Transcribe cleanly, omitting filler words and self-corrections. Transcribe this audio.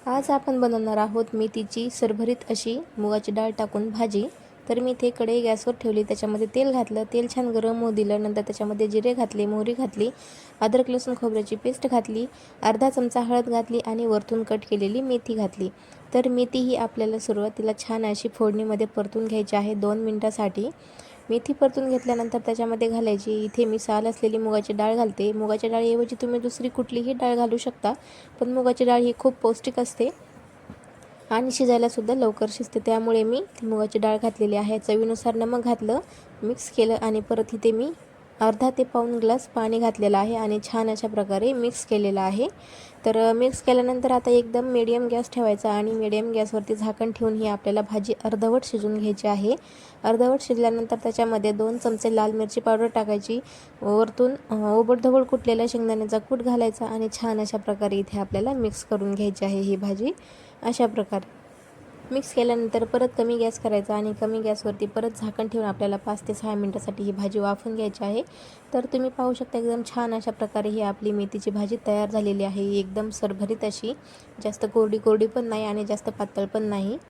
आज आपण बनवणार आहोत मेथीची सरभरीत अशी मुगाची डाळ टाकून भाजी। तर मी इथे कढई गॅसवर ठेवली, त्याच्यामध्ये तेल घातलं, तेल छान गरम होऊ दिलं। नंतर त्याच्यामध्ये जिरे घातले, मोहरी घातली, अद्रक लसूण खोबऱ्याची पेस्ट घातली, अर्धा चमचा हळद घातली आणि वरतून कट केलेली मेथी घातली। तर मेथी ही आपल्याला सुरुवातीला छान अशी फोडणीमध्ये परतून घ्यायची आहे 2 मिनिटासाठी। मेथी परतून घेतल्यानंतर त्याच्यामध्ये घालायची, इथे मी साल असलेली मुगाची डाळ घालते। मुगाच्या डाळीऐवजी तुम्ही दुसरी कुठलीही डाळ घालू शकता, पण मुगाची डाळ ही खूप पौष्टिक असते आणि शिजायला सुद्धा लवकर शिजते, त्यामुळे मी मुगाची डाळ घातलेली आहे। चवीनुसार नमक घातलं, मिक्स केलं आणि परत इथे मी अर्धा ते पाऊण ग्लास पाणी घातलेलं आहे आणि छान अशा प्रकारे मिक्स केलेलं आहे। तर मिक्स केल्यानंतर आता एकदम मीडियम गॅस ठेवायचा आणि मीडियम गॅसवरती झाकण ठेवून ही आपल्याला भाजी अर्धवट शिजून घ्यायची आहे। अर्धवट शिजल्यानंतर त्याच्यामध्ये 2 चमचे लाल मिरची पावडर टाकायची, वरतून ओबडधोबड कुटलेला शेंगदाण्याचा कूट घालायचा आणि छान अशा प्रकारे इथे आपल्याला मिक्स करून घ्यायची आहे ही भाजी। अशा प्रकारे मिक्स केल्यानंतर परत कमी गॅस करायचा आणि कमी गॅसवरती परत झाकण ठेवून आपल्याला 5 ते 6 मिनिटासाठी ही भाजी वाफवून घ्यायची आहे। तर तुम्ही पाहू शकता एकदम छान अशा प्रकारे ही आपली मेथीची भाजी तयार झालेली आहे। एकदम सरभरीत अशी, जास्त कोरडी कोरडी पण नाही आणि जास्त पातळ पण नाही।